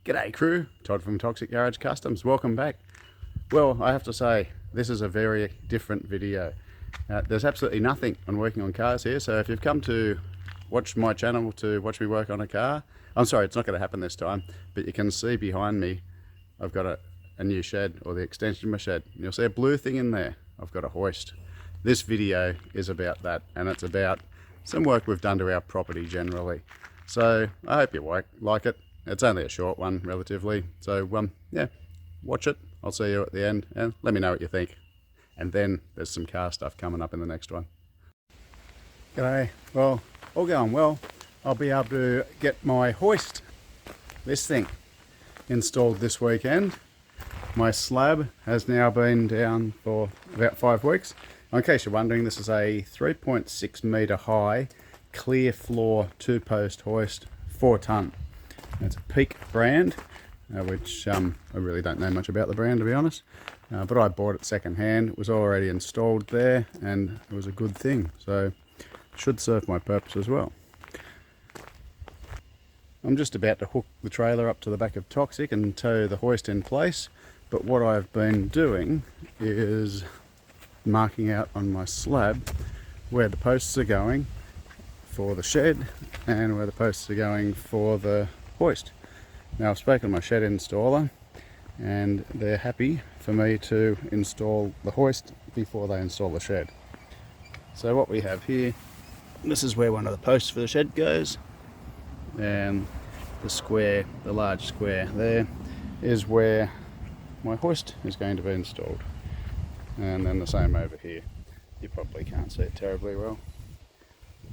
G'day crew, Todd from Toxic Garage Customs, welcome back. Well, I have to say, this is a very different video. There's absolutely nothing on working on cars here, so if you've come to watch my channel to watch me work on a car, I'm sorry, it's not going to happen this time, but you can see behind me, I've got a new shed, or the extension of my shed. You'll see a blue thing in there, I've got a hoist. This video is about that, and it's about some work we've done to our property generally. So, I hope you like it. It's only a short one, relatively. So, yeah, watch it. I'll see you at the end, and let me know what you think. And then there's some car stuff coming up in the next one. G'day. Well, all going well. I'll be able to get my hoist, this thing, installed this weekend. My slab has now been down for about 5 weeks. In case you're wondering, this is a 3.6 metre high, clear floor, 2-post hoist, 4 tonne. It's a Peak brand, which I really don't know much about the brand, to be honest. But I bought it second hand. It was already installed there, and it was a good thing. So it should serve my purpose as well. I'm just about to hook the trailer up to the back of Toxic and tow the hoist in place. But what I've been doing is marking out on my slab where the posts are going for the shed and where the posts are going for the hoist. Now I've spoken to my shed installer and they're happy for me to install the hoist before they install the shed. So what we have here, this is where one of the posts for the shed goes, and the square, the large square there, is where my hoist is going to be installed. And then the same over here. You probably can't see it terribly well.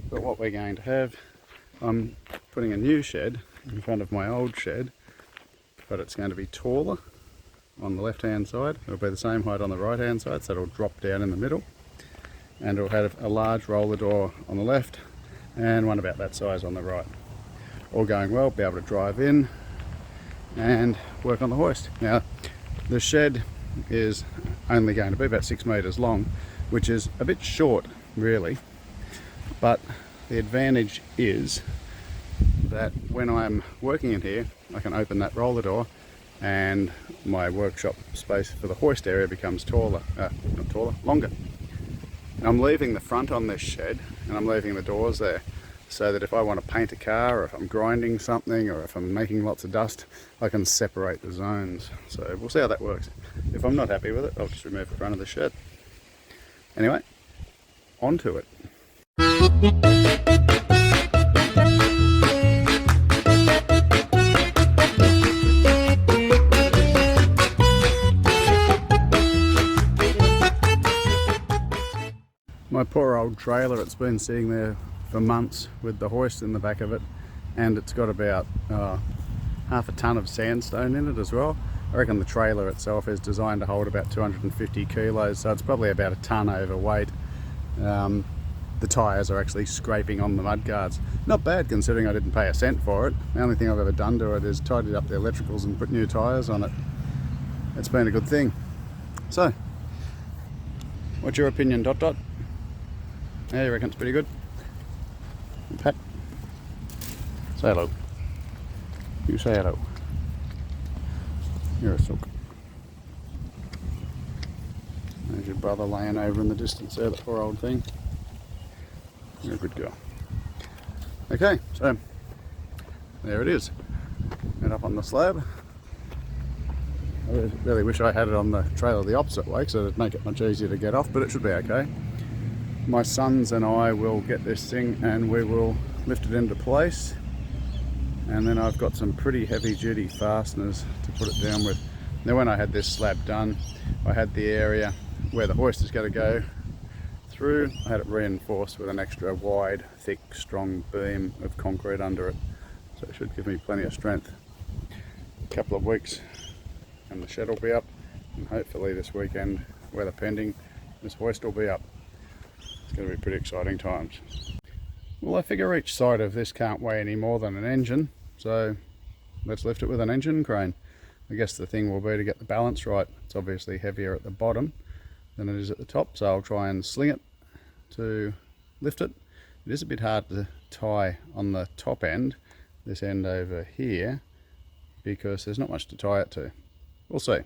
But what we're going to have, I'm putting a new shed in front of my old shed, but it's going to be taller on the left hand side. It'll be the same height on the right hand side, so it'll drop down in the middle, and it'll have a large roller door on the left and one about that size on the right. All going well, be able to drive in and work on the hoist. Now the shed is only going to be about 6 metres long, which is a bit short really, but the advantage is that when I'm working in here, I can open that roller door and my workshop space for the hoist area becomes longer. I'm leaving the front on this shed and I'm leaving the doors there so that if I want to paint a car, or if I'm grinding something, or if I'm making lots of dust, I can separate the zones. So we'll see how that works. If I'm not happy with it, I'll just remove the front of the shed. Anyway, on to it. My poor old trailer, it's been sitting there for months with the hoist in the back of it, and it's got about half a tonne of sandstone in it as well. I reckon the trailer itself is designed to hold about 250 kilos, so it's probably about a tonne overweight. The tyres are actually scraping on the mudguards. Not bad considering I didn't pay a cent for it. The only thing I've ever done to it is tidied up the electricals and put new tyres on it. It's been a good thing. So, what's your opinion, Dot Dot? Yeah, you reckon it's pretty good? Pat, say hello. You say hello. You're a sook. There's your brother laying over in the distance there, the poor old thing. You're a good girl. Okay, so there it is. And up on the slab. I really wish I had it on the trailer the opposite way, so it'd make it much easier to get off, but it should be okay. My sons and I will get this thing and we will lift it into place, and then I've got some pretty heavy duty fasteners to put it down with. Now when I had this slab done, I had the area where the hoist is going to go through, I had it reinforced with an extra wide, thick, strong beam of concrete under it, so it should give me plenty of strength. A couple of weeks and the shed will be up, and hopefully this weekend, weather pending, this hoist will be up. It's going to be pretty exciting times. Well, I figure each side of this can't weigh any more than an engine, so let's lift it with an engine crane. I guess the thing will be to get the balance right. It's obviously heavier at the bottom than it is at the top, so I'll try and sling it to lift it. It is a bit hard to tie on the top end, this end over here, because there's not much to tie it to. We'll see.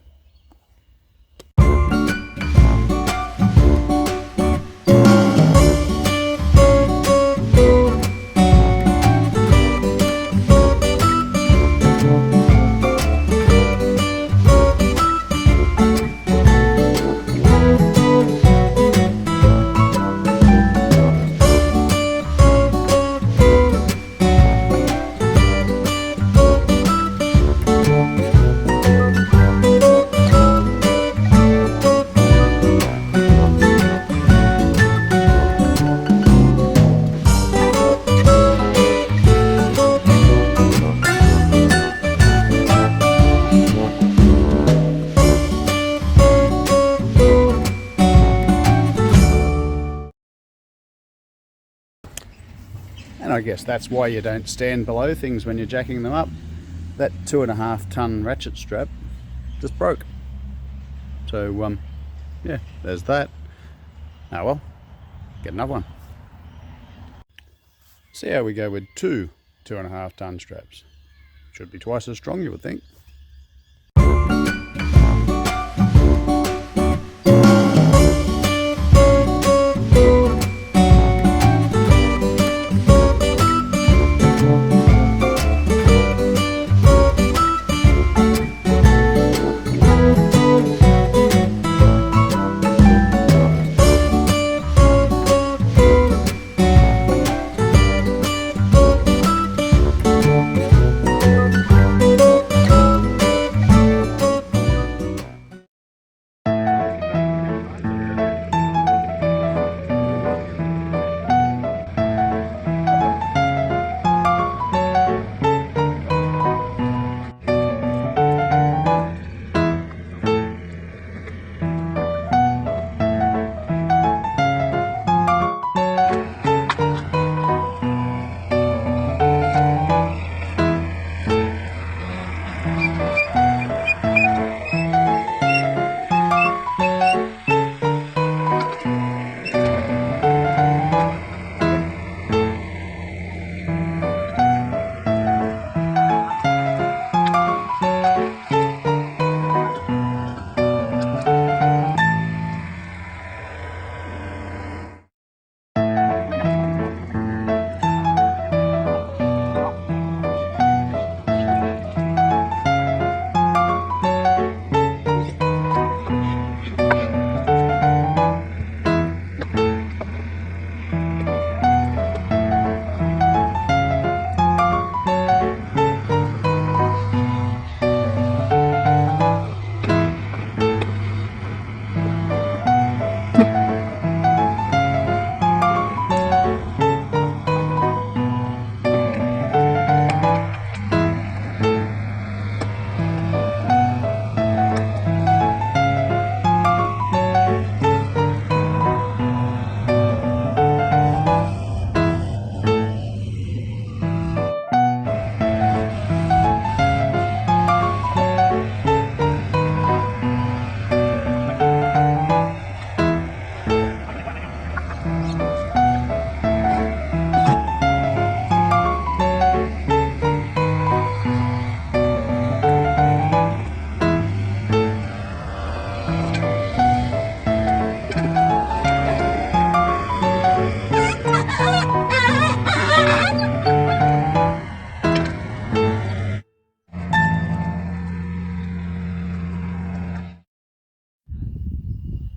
And I guess that's why you don't stand below things when you're jacking them up. That 2.5 ton ratchet strap just broke. So yeah, there's that. Oh well, get another one. See how we go with two 2.5 ton straps. Should be twice as strong, you would think.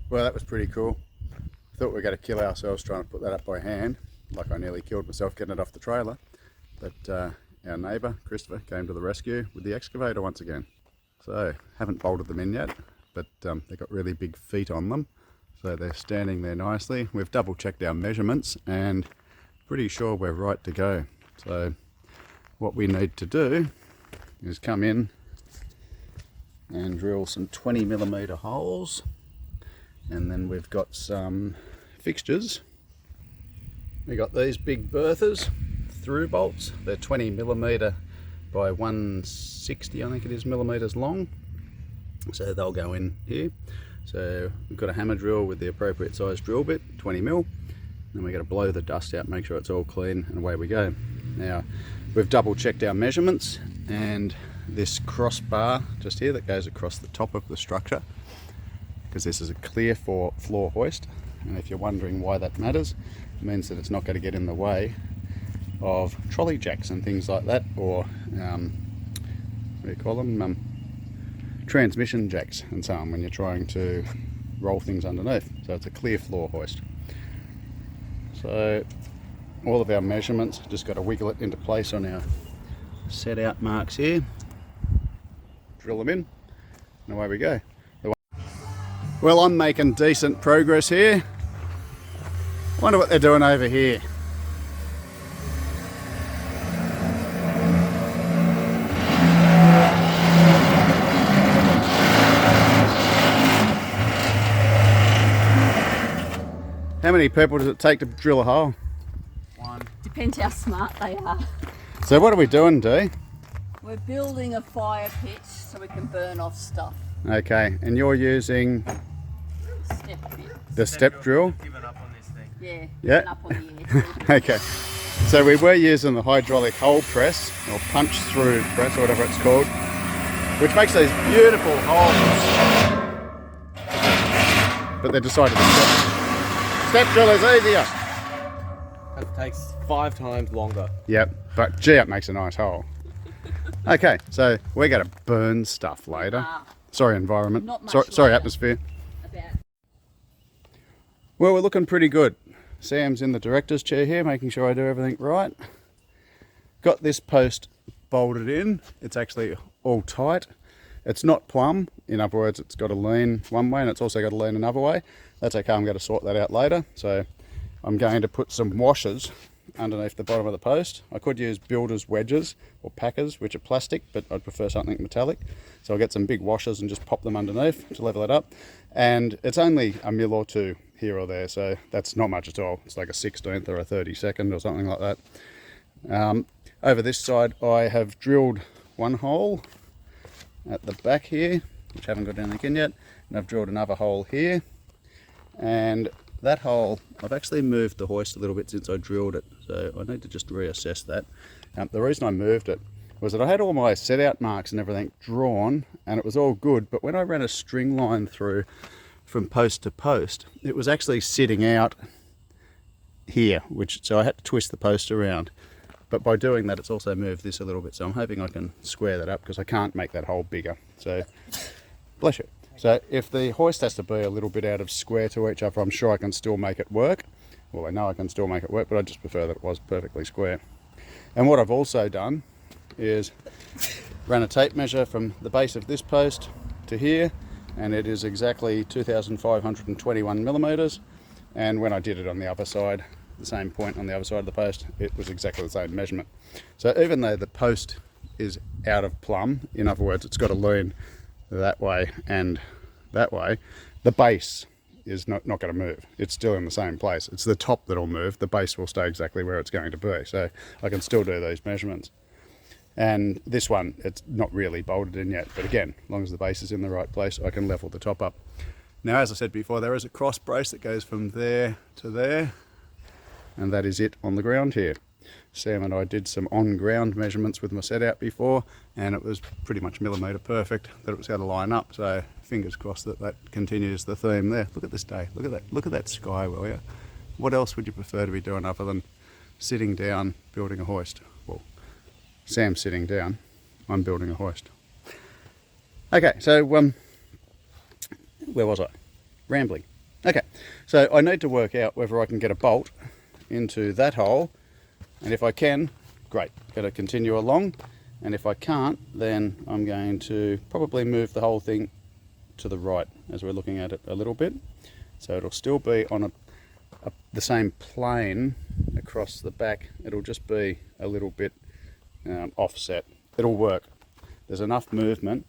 Well, that was pretty cool. Thought we were going to kill ourselves trying to put that up by hand, like I nearly killed myself getting it off the trailer. But our neighbour, Christopher, came to the rescue with the excavator once again. So, haven't bolted them in yet, but they've got really big feet on them. So they're standing there nicely. We've double checked our measurements and pretty sure we're right to go. So what we need to do is come in and drill some 20mm holes. And then we've got some fixtures. We got these big berthas, through bolts. They're 20mm by 160, I think it is, millimeters long. So they'll go in here. So we've got a hammer drill with the appropriate size drill bit, 20mm. Then we've got to blow the dust out, make sure it's all clean, and away we go. Now, we've double checked our measurements, and this crossbar just here that goes across the top of the structure, because this is a clear floor hoist, and if you're wondering why that matters, it means that it's not going to get in the way of trolley jacks and things like that, or what do you call them, transmission jacks and so on, when you're trying to roll things underneath. So it's a clear floor hoist. So all of our measurements, just got to wiggle it into place on our set out marks here, drill them in, and away we go. Well, I'm making decent progress here. Wonder what they're doing over here. How many people does it take to drill a hole? One. Depends how smart they are. So what are we doing, Dee? We're building a fire pit so we can burn off stuff. Okay, and you're using Step bit. the step drill? Given up on this thing. Yeah, Yeah. given up on the air. Okay, so we were using the hydraulic hole press, or punch through press, or whatever it's called, which makes these beautiful holes. But they decided to step drill is easier. It takes 5 times longer. Yep, but gee, it makes a nice hole. Okay, so we're going to burn stuff later. Sorry, environment. Not much Sorry, later. atmosphere. About. Well, we're looking pretty good. Sam's in the director's chair here, making sure I do everything right. Got this post bolted in. It's actually all tight. It's not plumb. In other words, it's got to lean one way and it's also got to lean another way. That's okay, I'm going to sort that out later. So I'm going to put some washers underneath the bottom of the post. I could use builder's wedges or packers, which are plastic, but I'd prefer something metallic. So I'll get some big washers and just pop them underneath to level it up. And it's only a mil or two here or there, so that's not much at all. It's like a 16th or a 32nd or something like that. Over this side, I have drilled one hole at the back here, which I haven't got anything in yet. And I've drilled another hole here. And that hole, I've actually moved the hoist a little bit since I drilled it, so I need to just reassess that. The reason I moved it was that I had all my set out marks and everything drawn, and it was all good, but when I ran a string line through from post to post, it was actually sitting out here, so I had to twist the post around. But by doing that, it's also moved this a little bit, so I'm hoping I can square that up, because I can't make that hole bigger. So, bless you. So if the hoist has to be a little bit out of square to each other, I'm sure I can still make it work. Well, I know I can still make it work, but I just prefer that it was perfectly square. And what I've also done is ran a tape measure from the base of this post to here, and it is exactly 2,521 millimeters. And when I did it on the other side, the same point on the other side of the post, it was exactly the same measurement. So even though the post is out of plumb, in other words, it's got to lean that way and that way, the base is not going to move. It's still in the same place. It's the top that'll move. The base will stay exactly where it's going to be. So I can still do those measurements. And this one, it's not really bolted in yet, but again, as long as the base is in the right place, I can level the top up. Now, as I said before, there is a cross brace that goes from there to there, and that is it on the ground here. Sam and I did some on-ground measurements with my set out before, and it was pretty much millimetre perfect that it was going to line up. So fingers crossed that that continues the theme there. Look at this day. Look at that. Look at that sky, will you? What else would you prefer to be doing other than sitting down building a hoist? Well, Sam's sitting down. I'm building a hoist. Okay, so where was I? Rambling. Okay, so I need to work out whether I can get a bolt into that hole. And if I can, great, going to continue along. And if I can't, then I'm going to probably move the whole thing to the right as we're looking at it a little bit. So it'll still be on the same plane across the back. It'll just be a little bit offset. It'll work. There's enough movement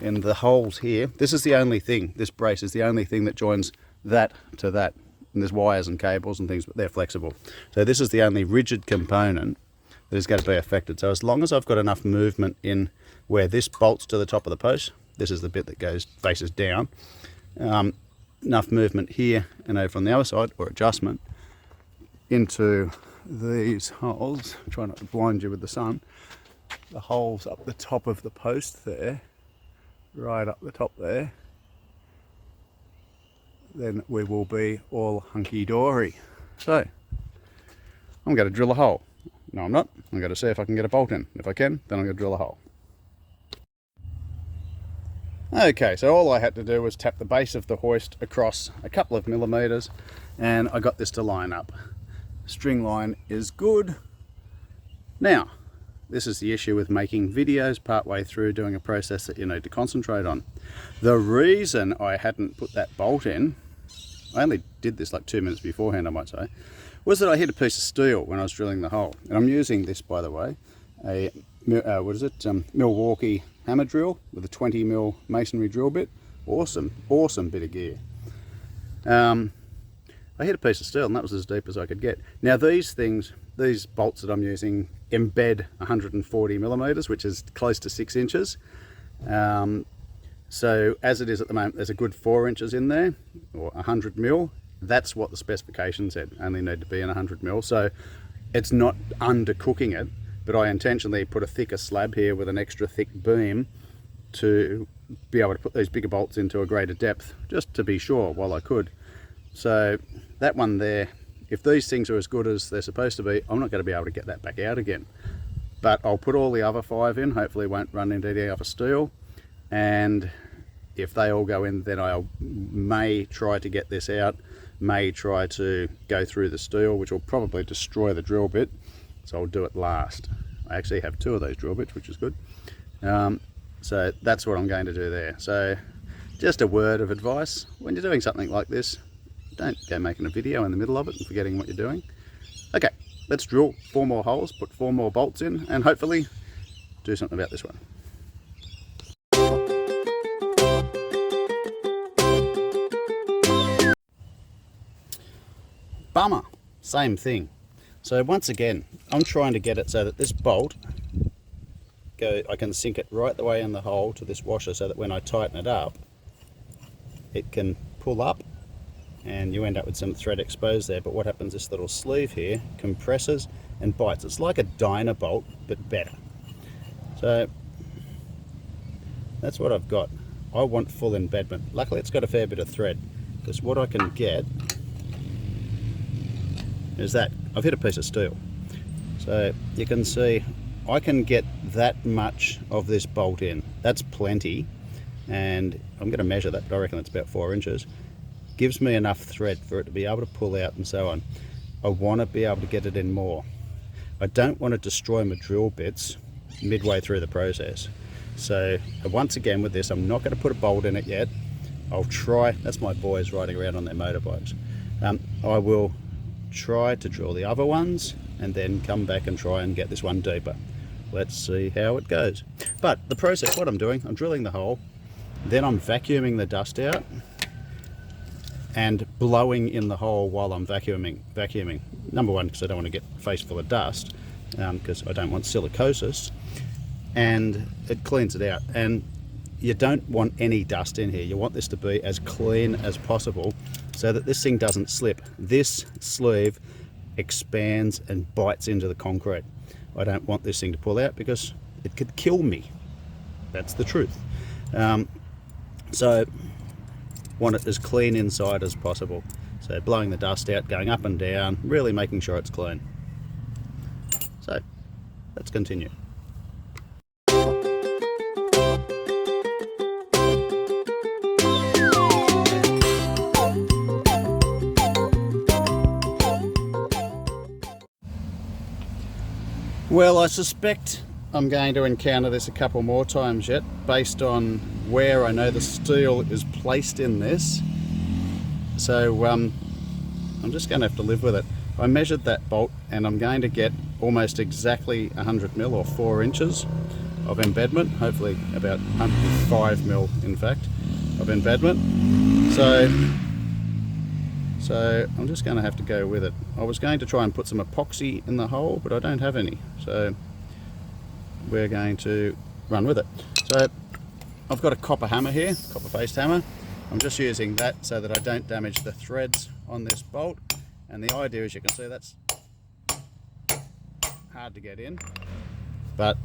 in the holes here. This is the only thing, this brace is the only thing that joins that to that. And there's wires and cables and things, but they're flexible. So this is the only rigid component that is going to be affected. So as long as I've got enough movement in where this bolts to the top of the post, this is the bit that faces down, enough movement here and over on the other side, or adjustment, into these holes, try not to blind you with the sun, the holes up the top of the post there, right up the top there, then we will be all hunky-dory. So, I'm going to drill a hole. No, I'm not. I'm going to see if I can get a bolt in. If I can, then I'm going to drill a hole. Okay, so all I had to do was tap the base of the hoist across a couple of millimeters, and I got this to line up. String line is good. Now, this is the issue with making videos partway through doing a process that you need to concentrate on. The reason I hadn't put that bolt in, I only did this like 2 minutes beforehand, I might say, was that I hit a piece of steel when I was drilling the hole. And I'm using this, by the way, a Milwaukee hammer drill with a 20mm masonry drill bit. Awesome bit of gear. I hit a piece of steel and that was as deep as I could get. Now these bolts that I'm using embed 140mm, which is close to 6 inches. So as it is at the moment, there's a good 4 inches in there, or 100mm. That's what the specification said, only need to be in 100mm. So it's not undercooking it, but I intentionally put a thicker slab here with an extra thick beam to be able to put these bigger bolts into a greater depth, just to be sure while I could. So that one there, if these things are as good as they're supposed to be, I'm not going to be able to get that back out again. But I'll put all the other 5 in, hopefully won't run into any other steel. And if they all go in, then I may try to get this out, may try to go through the steel, which will probably destroy the drill bit. So I'll do it last. I actually have 2 of those drill bits, which is good. So that's what I'm going to do there. So just a word of advice, when you're doing something like this, don't go making a video in the middle of it and forgetting what you're doing. Okay, let's drill 4 more holes, put 4 more bolts in, and hopefully do something about this one. Bummer, same thing. So once again, I'm trying to get it so that this bolt, I can sink it right the way in the hole to this washer so that when I tighten it up, it can pull up and you end up with some thread exposed there. But what happens, this little sleeve here compresses and bites. It's like a Dyna bolt, but better. So that's what I've got. I want full embedment. Luckily it's got a fair bit of thread, because what I can get is that I've hit a piece of steel. So you can see I can get that much of this bolt in. That's plenty, and I'm going to measure that, but I reckon it's about 4 inches. Gives me enough thread for it to be able to pull out and so on. I want to be able to get it in more. I don't want to destroy my drill bits midway through the process. So once again with this, I'm not going to put a bolt in it yet. I'll try, that's my boys riding around on their motorbikes. I will try to drill the other ones and then come back and try and get this one deeper. Let's see how it goes. But the process, what I'm doing, I'm drilling the hole, then I'm vacuuming the dust out and blowing in the hole while I'm vacuuming. Number one, because I don't want to get a face full of dust, because I don't want silicosis, and it cleans it out. And you don't want any dust in here. You want this to be as clean as possible so that this thing doesn't slip. This sleeve expands and bites into the concrete. I don't want this thing to pull out because it could kill me. That's the truth. So want it as clean inside as possible. So blowing the dust out, going up and down, really making sure it's clean. So let's continue. Well, I suspect I'm going to encounter this a couple more times yet, based on where I know the steel is placed in this. So I'm just going to have to live with it. I measured that bolt and I'm going to get almost exactly 100mm or 4 inches of embedment, hopefully about 105mm in fact of embedment. So I'm just going to have to go with it. I was going to try and put some epoxy in the hole, but I don't have any. So we're going to run with it. So I've got a copper hammer here, copper faced hammer. I'm just using that so that I don't damage the threads on this bolt. And the idea, as you can see, that's hard to get in. But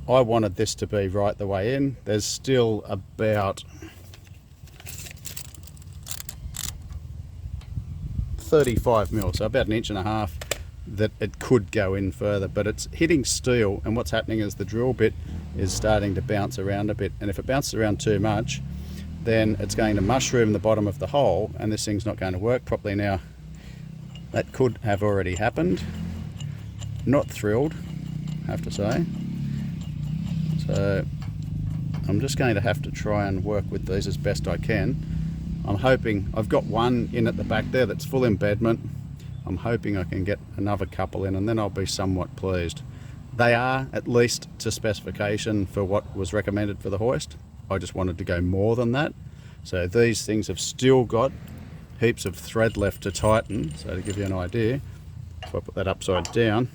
I wanted this to be right the way in. There's still about 35 mil, so about 1.5 inches that it could go in further, but it's hitting steel, and what's happening is the drill bit is starting to bounce around a bit, and if it bounces around too much, then it's going to mushroom the bottom of the hole, and this thing's not going to work properly. Now, that could have already happened. Not thrilled, I have to say. So I'm just going to have to try and work with these as best I can. I'm hoping, I've got one in at the back there that's full embedment. I'm hoping I can get another couple in, and then I'll be somewhat pleased. They are at least to specification for what was recommended for the hoist. I just wanted to go more than that. So these things have still got heaps of thread left to tighten. So to give you an idea, if I put that upside down,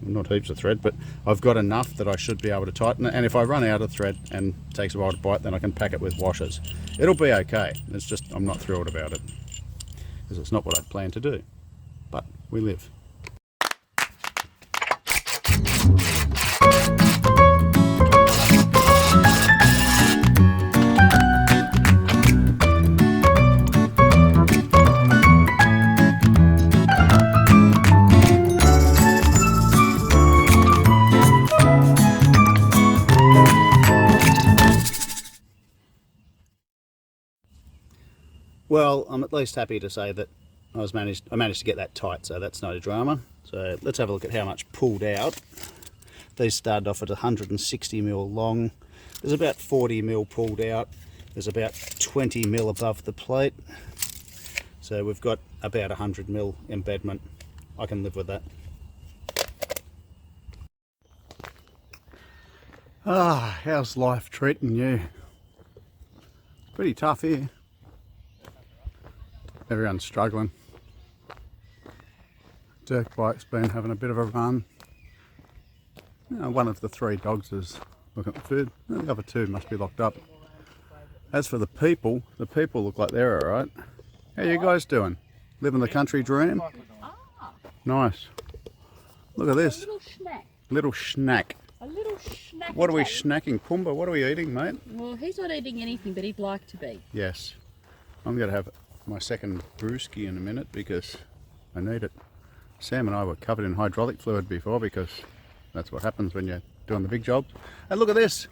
not heaps of thread, but I've got enough that I should be able to tighten it. And if I run out of thread and it takes a while to bite, then I can pack it with washers. It'll be okay. It's just, I'm not thrilled about it because it's not what I'd planned to do, but we live. Well, I'm at least happy to say that I managed to get that tight, so that's no drama. So let's have a look at how much pulled out. These started off at 160 mil long. There's about 40 mil pulled out. There's about 20 mil above the plate. So we've got about 100 mil embedment. I can live with that. Ah, how's life treating you? Pretty tough here. Everyone's struggling. Dirt bike's been having a bit of a run. One of the 3 dogs is looking at the food. The other 2 must be locked up. As for the people look like they're alright. How you guys doing? Living the country dream? Nice. Look at this. Little snack. A little snack. What are we snacking? Pumbaa, what are we eating, mate? Well, he's not eating anything, but he'd like to be. Yes. I'm going to have my second brewski in a minute because I need it. Sam and I were covered in hydraulic fluid before because that's what happens when you're doing the big job. And look at this.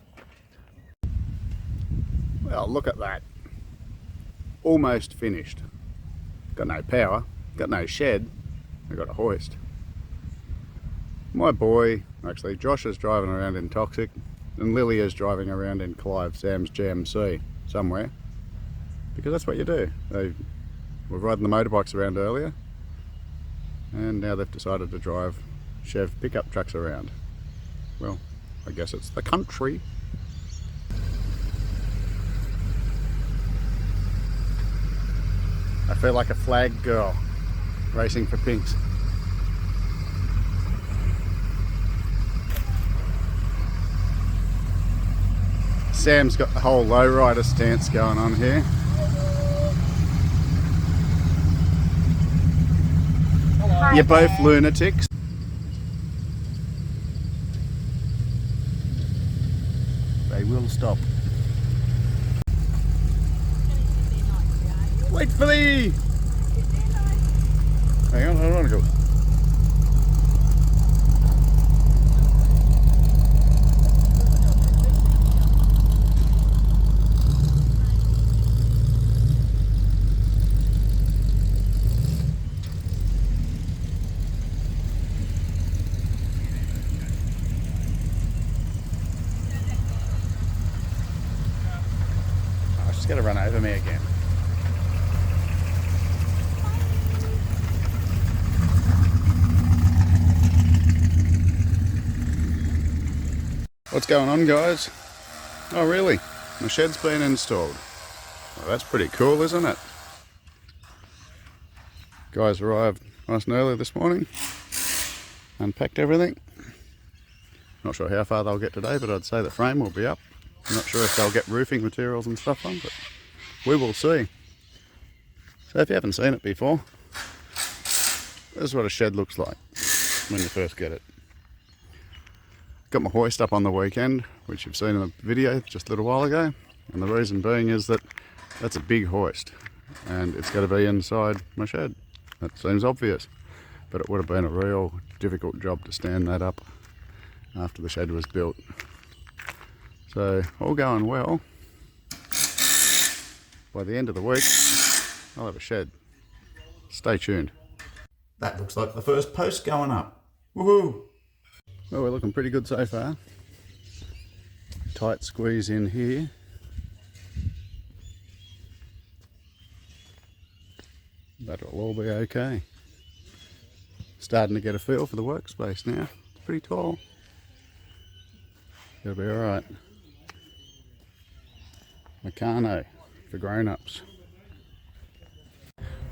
Well, look at that. Almost finished. Got no power, got no shed, I got a hoist. My boy, actually Josh is driving around in Toxic and Lily is driving around in Clive, Sam's GMC somewhere. Because that's what you do. They were riding the motorbikes around earlier and now they've decided to drive Chev pickup trucks around. Well, I guess it's the country. I feel like a flag girl racing for pinks. Sam's got the whole lowrider stance going on here. Hi, You're both Dad. lunatics. They will stop. Wait for me! Hang on, I want to go. Oh, she's going to run over me again. What's going on, guys? Oh really? My shed's been installed. Well, that's pretty cool, isn't it? Guys arrived nice and early this morning, unpacked everything. Not sure how far they'll get today, but I'd say the frame will be up. I'm not sure if they'll get roofing materials and stuff on, but we will see. So if you haven't seen it before, this is what a shed looks like when you first get it. Got my hoist up on the weekend, which you've seen in the video just a little while ago. And the reason being is that that's a big hoist and it's got to be inside my shed. That seems obvious, but it would have been a real difficult job to stand that up after the shed was built. So all going well. By the end of the week, I'll have a shed. Stay tuned. That looks like the first post going up. Woohoo! Well, we're looking pretty good so far. Tight squeeze in here. But it'll all be okay. Starting to get a feel for the workspace now. It's pretty tall. It'll be alright. Meccano for grown-ups.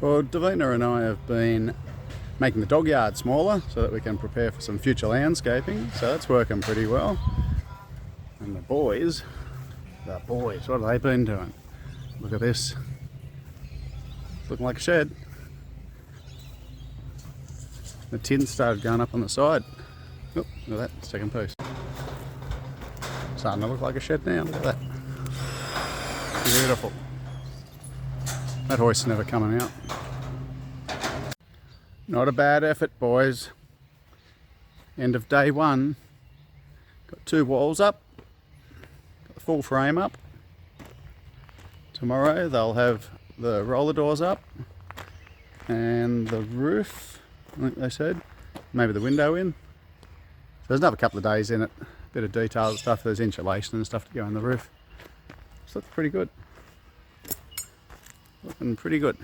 Well, Davina and I have been making the dog yard smaller so that we can prepare for some future landscaping, so that's working pretty well. And the boys, what have they been doing? Look at this. It's looking like a shed. The tin started going up on the side. Oh, look at that, second piece. Starting to look like a shed now, look at that. Beautiful. That hoist's never coming out. Not a bad effort, boys. End of day one. Got 2 walls up. Got the full frame up. Tomorrow they'll have the roller doors up. And the roof, I think they said. Maybe the window in. So there's another couple of days in it. Bit of detailed stuff. There's insulation and stuff to go on the roof. It's looking pretty good. Looking pretty good.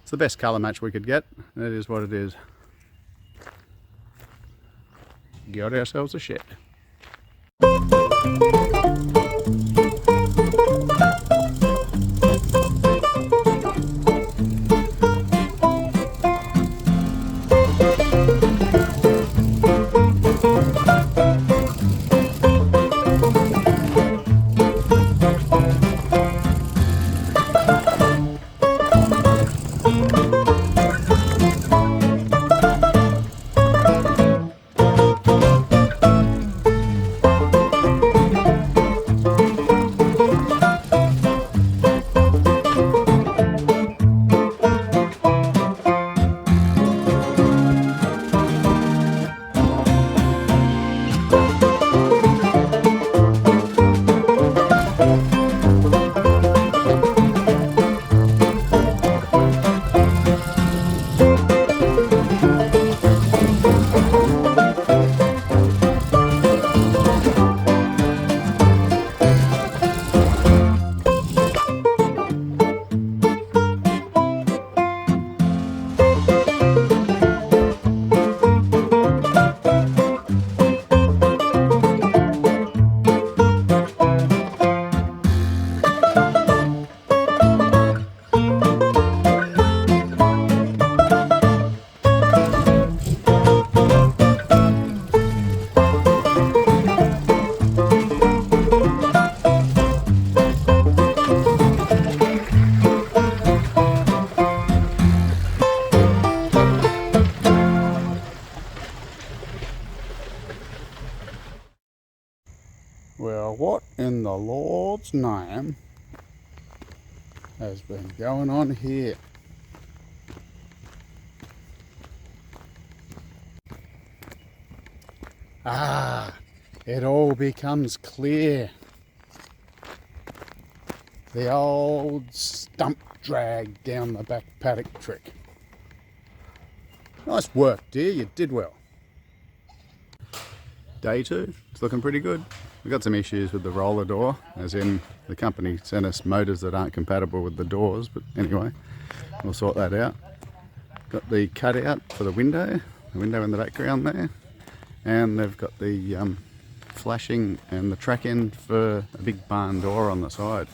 It's the best colour match we could get. It is what it is. Got ourselves a shed. Well, what in the Lord's name has been going on here? Ah, it all becomes clear. The old stump drag down the back paddock trick. Nice work, dear, you did well. Day 2, it's looking pretty good. We've got some issues with the roller door, as in the company sent us motors that aren't compatible with the doors, but anyway, we'll sort that out. Got the cutout for the window in the background there, and they've got the flashing and the track end for a big barn door on the side.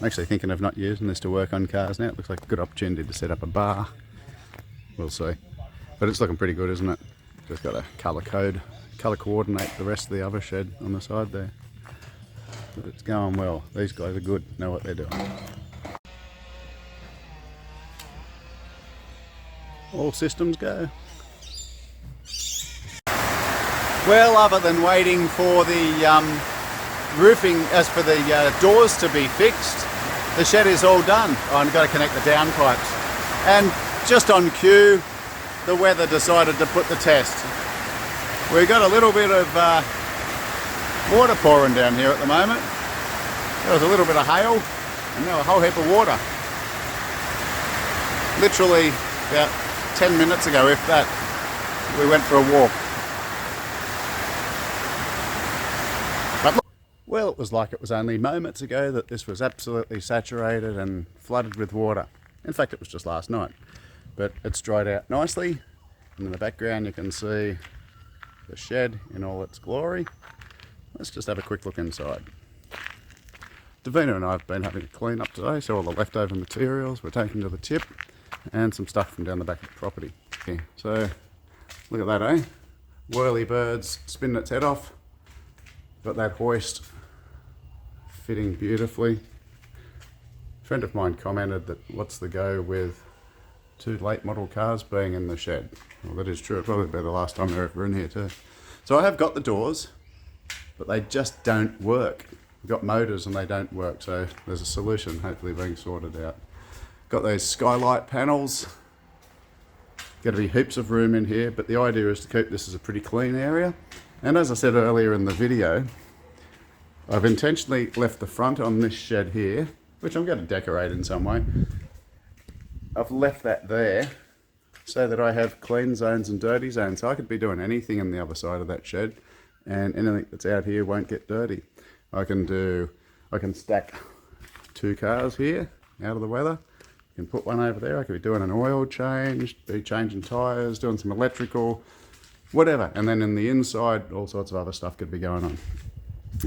I'm actually thinking of not using this to work on cars now. It looks like a good opportunity to set up a bar. We'll see. But it's looking pretty good, isn't it? Just got to colour coordinate the rest of the other shed on the side there. But it's going well. These guys are good, know what they're doing. All systems go. Well, other than waiting for the roofing, as for the doors to be fixed, the shed is all done. I've got to connect the downpipes. And just on cue, the weather decided to put the test. We've got a little bit of water pouring down here at the moment. There was a little bit of hail and now a whole heap of water. Literally about 10 minutes ago, if that, we went for a walk. But look, well, it was like it was only moments ago that this was absolutely saturated and flooded with water. In fact, it was just last night. But it's dried out nicely, and in the background you can see the shed in all its glory. Let's just have a quick look inside. Davina and I have been having a clean up today, so all the leftover materials we're taking to the tip, and some stuff from down the back of the property. Okay, so look at that, eh? Whirlybird's spinning its head off. Got that hoist fitting beautifully. A friend of mine commented that what's the go with 2 late model cars being in the shed. Well, that is true. It'll probably be the last time they're ever in here too. So I have got the doors, but they just don't work. We've got motors and they don't work, so there's a solution hopefully being sorted out. Got those skylight panels. Got to be heaps of room in here, but the idea is to keep this as a pretty clean area. And as I said earlier in the video, I've intentionally left the front on this shed here, which I'm going to decorate in some way. I've left that there so that I have clean zones and dirty zones. So I could be doing anything on the other side of that shed, and anything that's out here won't get dirty. I can stack 2 cars here out of the weather. I can put one over there. I could be doing an oil change, be changing tyres, doing some electrical, whatever. And then in the inside, all sorts of other stuff could be going on.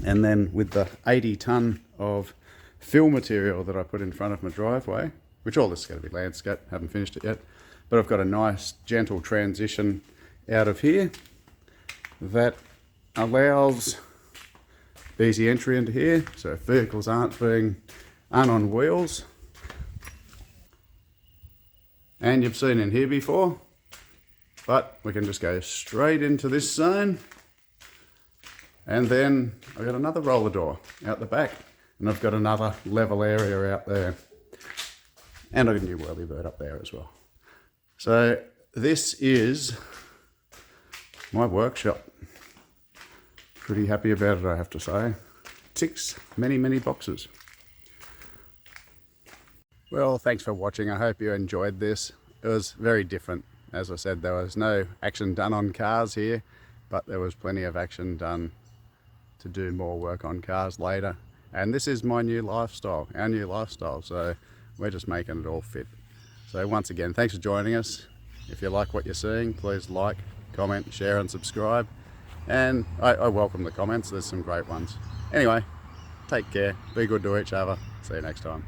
And then with the 80 tonne of fill material that I put in front of my driveway, which all this is going to be landscape, haven't finished it yet, but I've got a nice gentle transition out of here that allows easy entry into here, so if vehicles aren't on wheels. And you've seen in here before, but we can just go straight into this zone. And then I've got another roller door out the back, and I've got another level area out there. And I've got a new whirlybird up there as well. So this is my workshop. Pretty happy about it, I have to say. Ticks many, many boxes. Well, thanks for watching. I hope you enjoyed this. It was very different. As I said, there was no action done on cars here, but there was plenty of action done to do more work on cars later. And this is my new lifestyle, our new lifestyle. So we're just making it all fit. So once again, thanks for joining us. If you like what you're seeing, please like, comment, share and subscribe. And I welcome the comments, there's some great ones. Anyway, take care, be good to each other. See you next time.